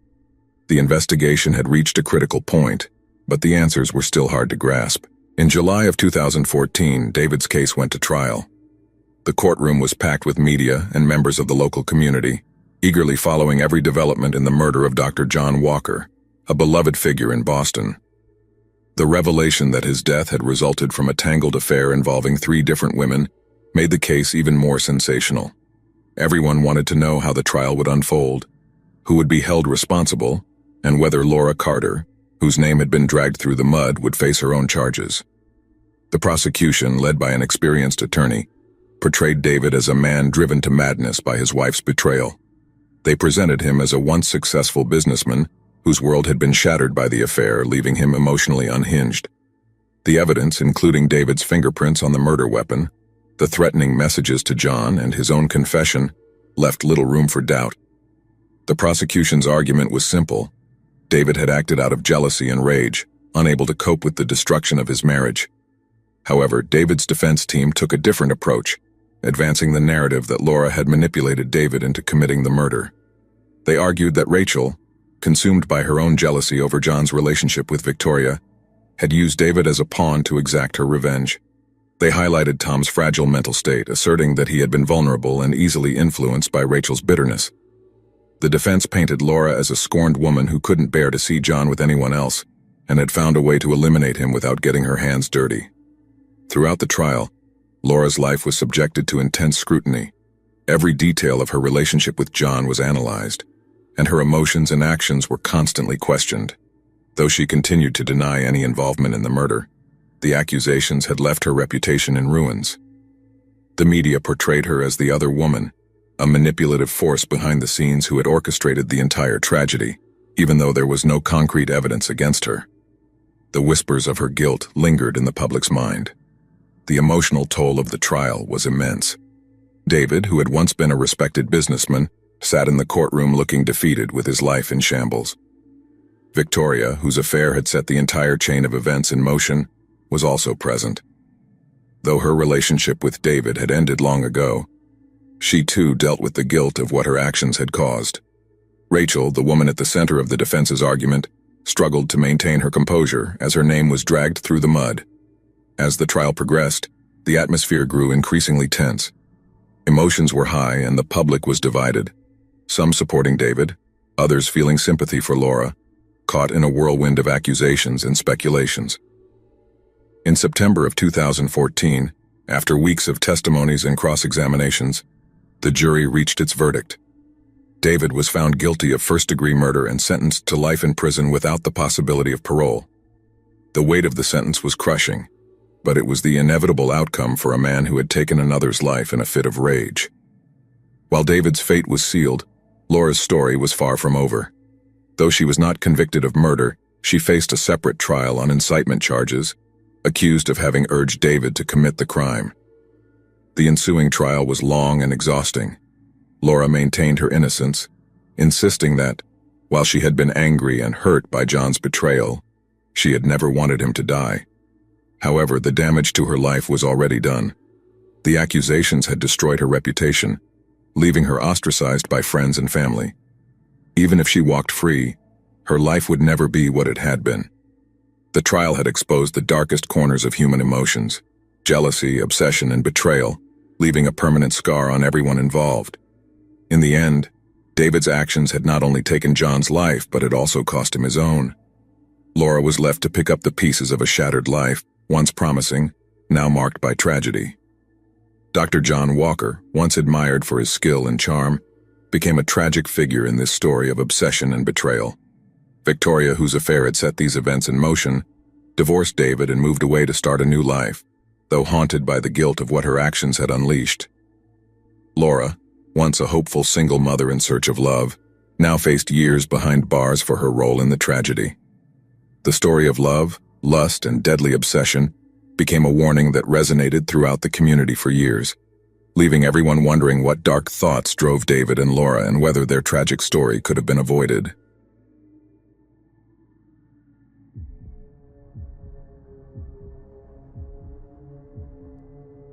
The investigation had reached a critical point, but the answers were still hard to grasp. In July of 2014, David's case went to trial. The courtroom was packed with media and members of the local community, eagerly following every development in the murder of Dr. John Walker, a beloved figure in Boston. The revelation that his death had resulted from a tangled affair involving 3 different women made the case even more sensational. Everyone wanted to know how the trial would unfold, who would be held responsible, and whether Laura Carter, whose name had been dragged through the mud, would face her own charges. The prosecution, led by an experienced attorney, portrayed David as a man driven to madness by his wife's betrayal. They presented him as a once successful businessman whose world had been shattered by the affair, leaving him emotionally unhinged. The evidence, including David's fingerprints on the murder weapon, the threatening messages to John, and his own confession, left little room for doubt. The prosecution's argument was simple. David had acted out of jealousy and rage, unable to cope with the destruction of his marriage. However, David's defense team took a different approach, advancing the narrative that Laura had manipulated David into committing the murder. They argued that Rachel, consumed by her own jealousy over John's relationship with Victoria, had used David as a pawn to exact her revenge. They highlighted Tom's fragile mental state, asserting that he had been vulnerable and easily influenced by Rachel's bitterness. The defense painted Laura as a scorned woman who couldn't bear to see John with anyone else, and had found a way to eliminate him without getting her hands dirty. Throughout the trial, Laura's life was subjected to intense scrutiny. Every detail of her relationship with John was analyzed, and her emotions and actions were constantly questioned. Though she continued to deny any involvement in the murder, the accusations had left her reputation in ruins. The media portrayed her as the other woman, a manipulative force behind the scenes who had orchestrated the entire tragedy, even though there was no concrete evidence against her. The whispers of her guilt lingered in the public's mind. The emotional toll of the trial was immense. David, who had once been a respected businessman, sat in the courtroom looking defeated with his life in shambles. Victoria, whose affair had set the entire chain of events in motion, was also present. Though her relationship with David had ended long ago, she too dealt with the guilt of what her actions had caused. Rachel, the woman at the center of the defense's argument, struggled to maintain her composure as her name was dragged through the mud. As the trial progressed, the atmosphere grew increasingly tense. Emotions were high and the public was divided, some supporting David, others feeling sympathy for Laura, caught in a whirlwind of accusations and speculations. In September of 2014, after weeks of testimonies and cross-examinations, the jury reached its verdict. David was found guilty of first-degree murder and sentenced to life in prison without the possibility of parole. The weight of the sentence was crushing, but it was the inevitable outcome for a man who had taken another's life in a fit of rage. While David's fate was sealed, Laura's story was far from over. Though she was not convicted of murder, she faced a separate trial on incitement charges, accused of having urged David to commit the crime. The ensuing trial was long and exhausting. Laura maintained her innocence, insisting that, while she had been angry and hurt by John's betrayal, she had never wanted him to die. However, the damage to her life was already done. The accusations had destroyed her reputation, leaving her ostracized by friends and family. Even if she walked free, her life would never be what it had been. The trial had exposed the darkest corners of human emotions: jealousy, obsession, and betrayal, leaving a permanent scar on everyone involved. In the end, David's actions had not only taken John's life, but had also cost him his own. Laura was left to pick up the pieces of a shattered life, once promising, now marked by tragedy. Dr. John Walker, once admired for his skill and charm, became a tragic figure in this story of obsession and betrayal. Victoria, whose affair had set these events in motion, divorced David and moved away to start a new life, though haunted by the guilt of what her actions had unleashed. Laura, once a hopeful single mother in search of love, now faced years behind bars for her role in the tragedy. The story of love, lust, and deadly obsession became a warning that resonated throughout the community for years, leaving everyone wondering what dark thoughts drove David and Laura and whether their tragic story could have been avoided.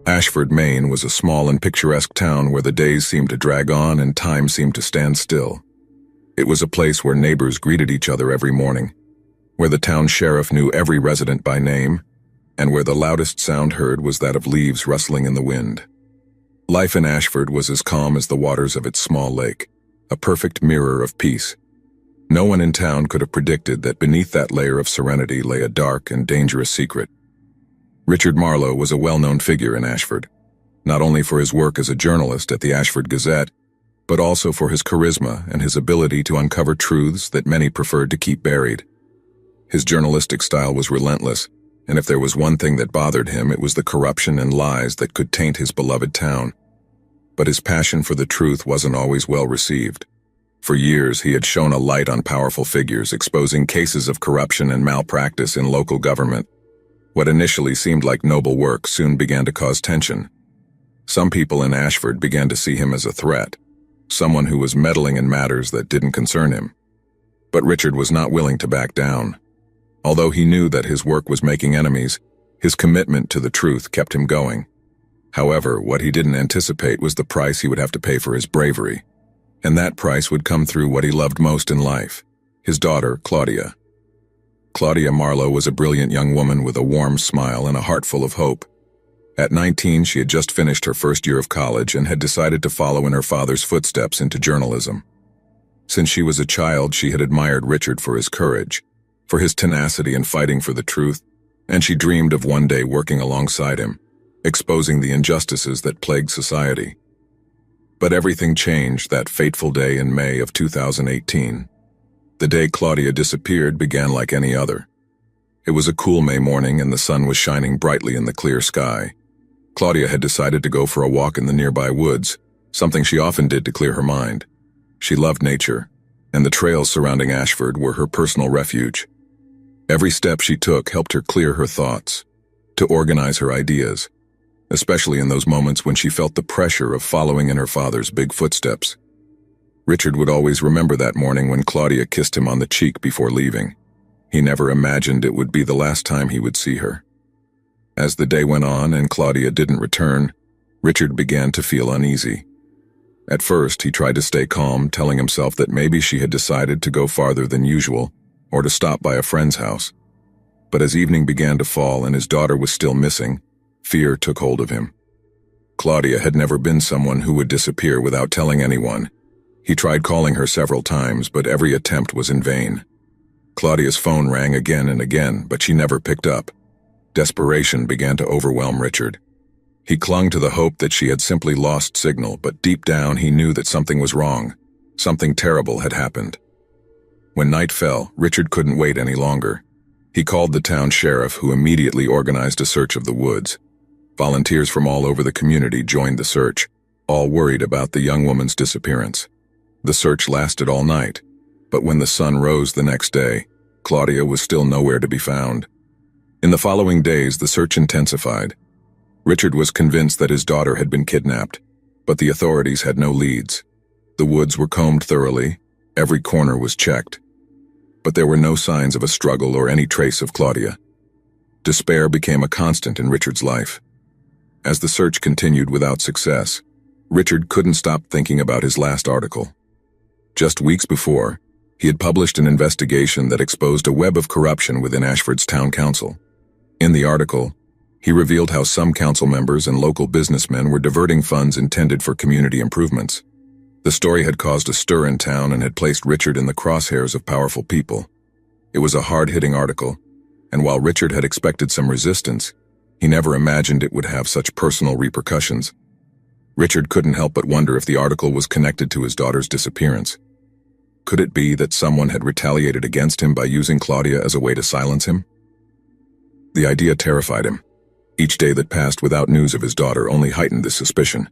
Ashford, Maine was a small and picturesque town where the days seemed to drag on and time seemed to stand still. It was a place where neighbors greeted each other every morning, where the town sheriff knew every resident by name, and where the loudest sound heard was that of leaves rustling in the wind. Life in Ashford was as calm as the waters of its small lake, a perfect mirror of peace. No one in town could have predicted that beneath that layer of serenity lay a dark and dangerous secret. Richard Marlowe was a well-known figure in Ashford, not only for his work as a journalist at the Ashford Gazette, but also for his charisma and his ability to uncover truths that many preferred to keep buried. His journalistic style was relentless, and if there was one thing that bothered him, it was the corruption and lies that could taint his beloved town. But his passion for the truth wasn't always well received. For years, he had shone a light on powerful figures, exposing cases of corruption and malpractice in local government. What initially seemed like noble work soon began to cause tension. Some people in Ashford began to see him as a threat, someone who was meddling in matters that didn't concern him. But Richard was not willing to back down. Although he knew that his work was making enemies, his commitment to the truth kept him going. However, what he didn't anticipate was the price he would have to pay for his bravery. And that price would come through what he loved most in life: his daughter, Claudia. Claudia Marlowe was a brilliant young woman with a warm smile and a heart full of hope. At 19, she had just finished her first year of college and had decided to follow in her father's footsteps into journalism. Since she was a child, she had admired Richard for his courage, for his tenacity in fighting for the truth, and she dreamed of one day working alongside him, exposing the injustices that plagued society. But everything changed that fateful day in May of 2018. The day Claudia disappeared began like any other. It was a cool May morning and the sun was shining brightly in the clear sky. Claudia had decided to go for a walk in the nearby woods, something she often did to clear her mind. She loved nature, and the trails surrounding Ashford were her personal refuge. Every step she took helped her clear her thoughts, to organize her ideas, especially in those moments when she felt the pressure of following in her father's big footsteps. Richard would always remember that morning when Claudia kissed him on the cheek before leaving. He never imagined it would be the last time he would see her. As the day went on and Claudia didn't return, Richard began to feel uneasy. At first, he tried to stay calm, telling himself that maybe she had decided to go farther than usual, or to stop by a friend's house. But as evening began to fall and his daughter was still missing, fear took hold of him. Claudia had never been someone who would disappear without telling anyone. He tried calling her several times, but every attempt was in vain. Claudia's phone rang again and again, but she never picked up. Desperation began to overwhelm Richard. He clung to the hope that she had simply lost signal, but deep down he knew that something was wrong. Something terrible had happened. When night fell, Richard couldn't wait any longer. He called the town sheriff, who immediately organized a search of the woods. Volunteers from all over the community joined the search, all worried about the young woman's disappearance. The search lasted all night, but when the sun rose the next day, Claudia was still nowhere to be found. In the following days, the search intensified. Richard was convinced that his daughter had been kidnapped, but the authorities had no leads. The woods were combed thoroughly, every corner was checked. But there were no signs of a struggle or any trace of Claudia. Despair became a constant in Richard's life. As the search continued without success, Richard couldn't stop thinking about his last article. Just weeks before, he had published an investigation that exposed a web of corruption within Ashford's town council. In the article, he revealed how some council members and local businessmen were diverting funds intended for community improvements. The story had caused a stir in town and had placed Richard in the crosshairs of powerful people. It was a hard-hitting article, and while Richard had expected some resistance, he never imagined it would have such personal repercussions. Richard couldn't help but wonder if the article was connected to his daughter's disappearance. Could it be that someone had retaliated against him by using Claudia as a way to silence him? The idea terrified him. Each day that passed without news of his daughter only heightened this suspicion.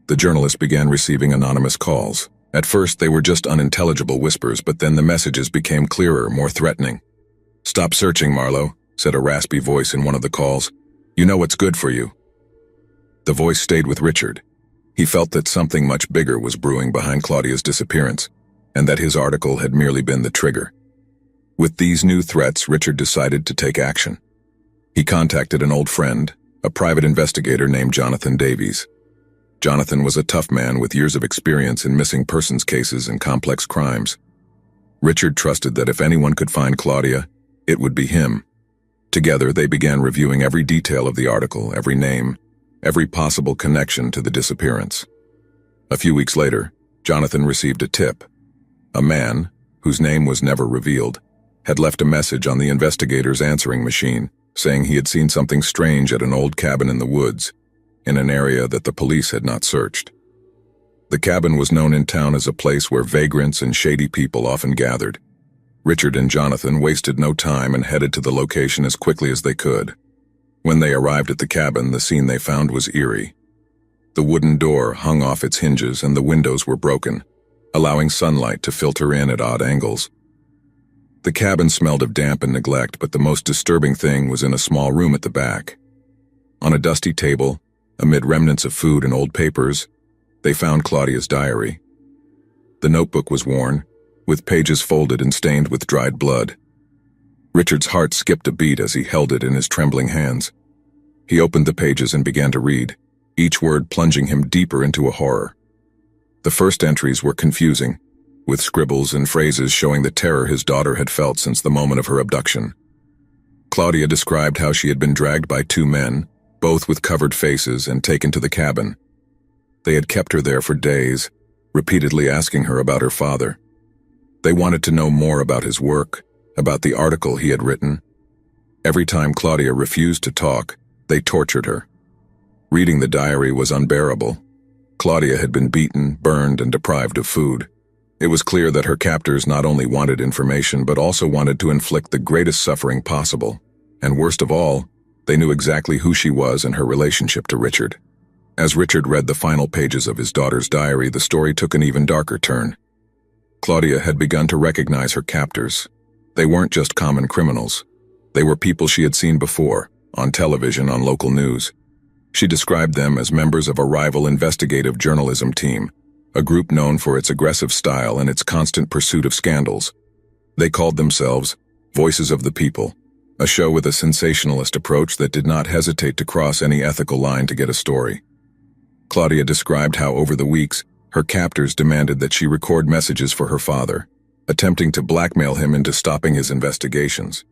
The journalist began receiving anonymous calls. At first, they were just unintelligible whispers, but then the messages became clearer, more threatening. "Stop searching, Marlowe," said a raspy voice in one of the calls. "You know what's good for you." The voice stayed with Richard. He felt that something much bigger was brewing behind Claudia's disappearance, and that his article had merely been the trigger. With these new threats, Richard decided to take action. He contacted an old friend, a private investigator named Jonathan Davies. Jonathan was a tough man with years of experience in missing persons cases and complex crimes. Richard trusted that if anyone could find Claudia, it would be him. Together, they began reviewing every detail of the article, every name, every possible connection to the disappearance. A few weeks later, Jonathan received a tip. A man, whose name was never revealed, had left a message on the investigator's answering machine, saying he had seen something strange at an old cabin in the woods, in an area that the police had not searched. The cabin was known in town as a place where vagrants and shady people often gathered. Richard and Jonathan wasted no time and headed to the location as quickly as they could. When they arrived at the cabin, the scene they found was eerie. The wooden door hung off its hinges and the windows were broken, allowing sunlight to filter in at odd angles. The cabin smelled of damp and neglect, but the most disturbing thing was in a small room at the back. On a dusty table, amid remnants of food and old papers, they found Claudia's diary. The notebook was worn, with pages folded and stained with dried blood. Richard's heart skipped a beat as he held it in his trembling hands. He opened the pages and began to read, each word plunging him deeper into a horror. The first entries were confusing, with scribbles and phrases showing the terror his daughter had felt since the moment of her abduction. Claudia described how she had been dragged by two men, both with covered faces, and taken to the cabin. They had kept her there for days, repeatedly asking her about her father. They wanted to know more about his work, about the article he had written. Every time Claudia refused to talk, they tortured her. Reading the diary was unbearable. Claudia had been beaten, burned, and deprived of food. It was clear that her captors not only wanted information but also wanted to inflict the greatest suffering possible. And worst of all, they knew exactly who she was and her relationship to Richard. As Richard read the final pages of his daughter's diary, the story took an even darker turn. Claudia had begun to recognize her captors. They weren't just common criminals. They were people she had seen before, on television, on local news. She described them as members of a rival investigative journalism team, a group known for its aggressive style and its constant pursuit of scandals. They called themselves Voices of the People, a show with a sensationalist approach that did not hesitate to cross any ethical line to get a story. Claudia described how over the weeks, her captors demanded that she record messages for her father, attempting to blackmail him into stopping his investigations.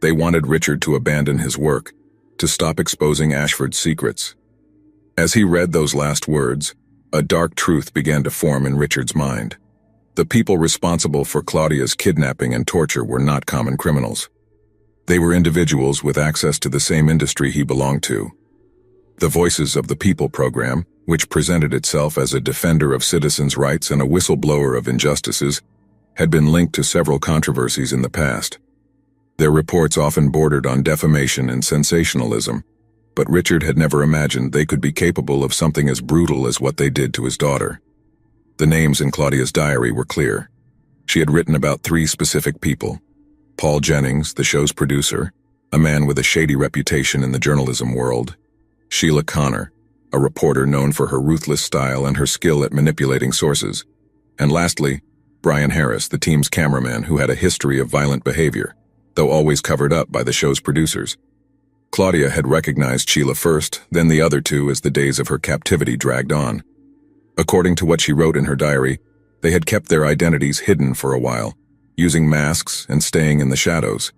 They wanted Richard to abandon his work, to stop exposing Ashford's secrets. As he read those last words, a dark truth began to form in Richard's mind. The people responsible for Claudia's kidnapping and torture were not common criminals. They were individuals with access to the same industry he belonged to. The Voices of the People program, which presented itself as a defender of citizens' rights and a whistleblower of injustices, had been linked to several controversies in the past. Their reports often bordered on defamation and sensationalism, but Richard had never imagined they could be capable of something as brutal as what they did to his daughter. The names in Claudia's diary were clear. She had written about 3 specific people: Paul Jennings, the show's producer, a man with a shady reputation in the journalism world; Sheila Connor, a reporter known for her ruthless style and her skill at manipulating sources; and lastly, Brian Harris, the team's cameraman who had a history of violent behavior, though always covered up by the show's producers. Claudia had recognized Sheila first, then the other 2 as the days of her captivity dragged on. According to what she wrote in her diary, they had kept their identities hidden for a while, using masks and staying in the shadows.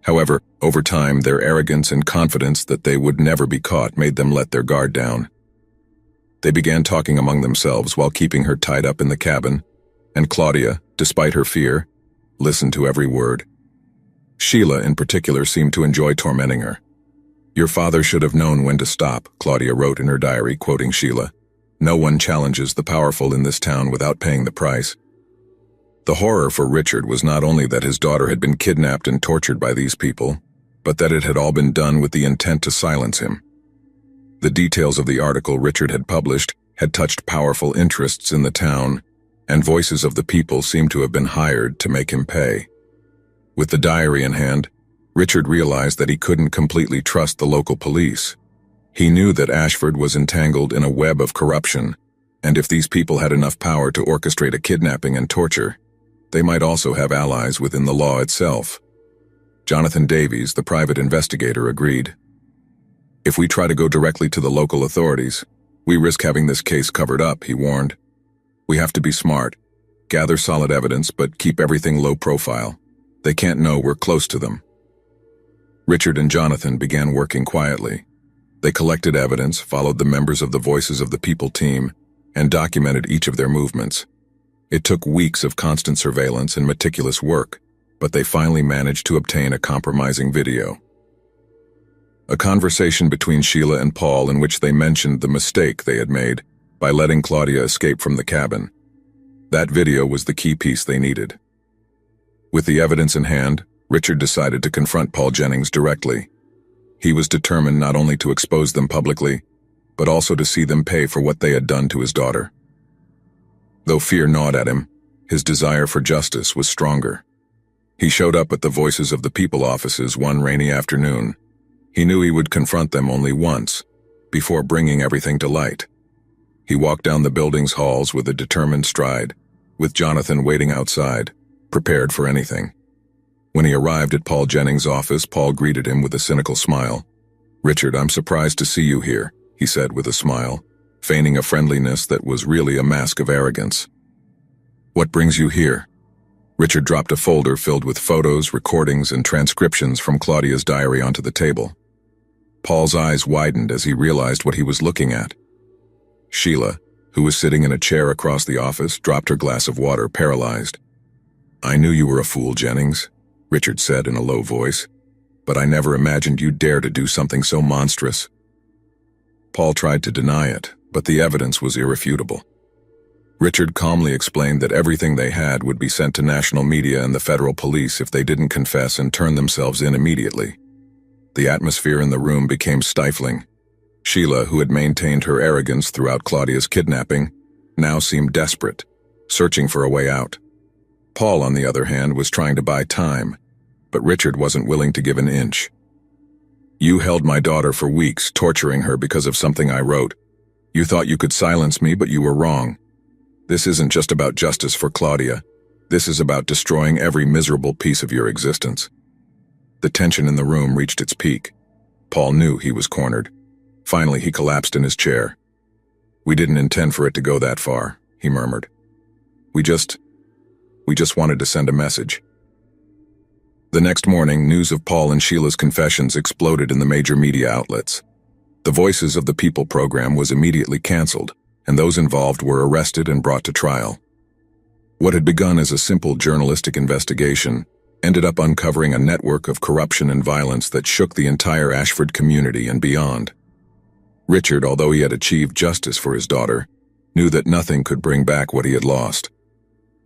However, over time, their arrogance and confidence that they would never be caught made them let their guard down. They began talking among themselves while keeping her tied up in the cabin, and Claudia, despite her fear, listened to every word. Sheila, in particular, seemed to enjoy tormenting her. "Your father should have known when to stop," Claudia wrote in her diary, quoting Sheila. "No one challenges the powerful in this town without paying the price." The horror for Richard was not only that his daughter had been kidnapped and tortured by these people, but that it had all been done with the intent to silence him. The details of the article Richard had published had touched powerful interests in the town, and Voices of the People seemed to have been hired to make him pay. With the diary in hand, Richard realized that he couldn't completely trust the local police. He knew that Ashford was entangled in a web of corruption, and if these people had enough power to orchestrate a kidnapping and torture, they might also have allies within the law itself. Jonathan Davies, the private investigator, agreed. "If we try to go directly to the local authorities, we risk having this case covered up," he warned. "We have to be smart, gather solid evidence, but keep everything low profile. They can't know we're close to them." Richard and Jonathan began working quietly. They collected evidence, followed the members of the Voices of the People team, and documented each of their movements. It took weeks of constant surveillance and meticulous work, but they finally managed to obtain a compromising video. A conversation between Sheila and Paul in which they mentioned the mistake they had made by letting Claudia escape from the cabin. That video was the key piece they needed. With the evidence in hand, Richard decided to confront Paul Jennings directly. He was determined not only to expose them publicly, but also to see them pay for what they had done to his daughter. Though fear gnawed at him, his desire for justice was stronger. He showed up at the Voices of the People offices one rainy afternoon. He knew he would confront them only once, before bringing everything to light. He walked down the building's halls with a determined stride, with Jonathan waiting outside, prepared for anything. When he arrived at Paul Jennings' office, Paul greeted him with a cynical smile. "Richard, I'm surprised to see you here," he said with a smile, feigning a friendliness that was really a mask of arrogance. "What brings you here?" Richard dropped a folder filled with photos, recordings, and transcriptions from Claudia's diary onto the table. Paul's eyes widened as he realized what he was looking at. Sheila, who was sitting in a chair across the office, dropped her glass of water, paralyzed. "I knew you were a fool, Jennings," Richard said in a low voice, "but I never imagined you'd dare to do something so monstrous." Paul tried to deny it, but the evidence was irrefutable. Richard calmly explained that everything they had would be sent to national media and the federal police if they didn't confess and turn themselves in immediately. The atmosphere in the room became stifling. Sheila, who had maintained her arrogance throughout Claudia's kidnapping, now seemed desperate, searching for a way out. Paul, on the other hand, was trying to buy time, but Richard wasn't willing to give an inch. You held my daughter for weeks, torturing her because of something I wrote. You thought you could silence me, but you were wrong. This isn't just about justice for Claudia. This is about destroying every miserable piece of your existence." The tension in the room reached its peak. Paul knew he was cornered. Finally, he collapsed in his chair. "We didn't intend for it to go that far," he murmured. We just wanted to send a message." The next morning, news of Paul and Sheila's confessions exploded in the major media outlets. The Voices of the People program was immediately canceled, and those involved were arrested and brought to trial. What had begun as a simple journalistic investigation ended up uncovering a network of corruption and violence that shook the entire Ashford community and beyond. Richard, although he had achieved justice for his daughter, knew that nothing could bring back what he had lost.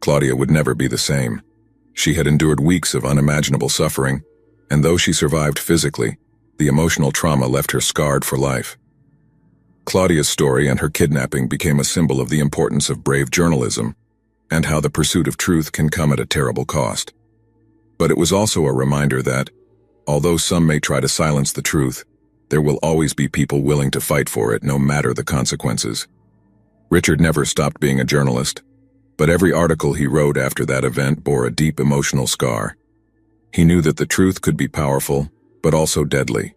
Claudia would never be the same. She had endured weeks of unimaginable suffering, and though she survived physically, the emotional trauma left her scarred for life. Claudia's story and her kidnapping became a symbol of the importance of brave journalism and how the pursuit of truth can come at a terrible cost. But it was also a reminder that, although some may try to silence the truth, there will always be people willing to fight for it no matter the consequences. Richard never stopped being a journalist, but every article he wrote after that event bore a deep emotional scar. He knew that the truth could be powerful, but also deadly.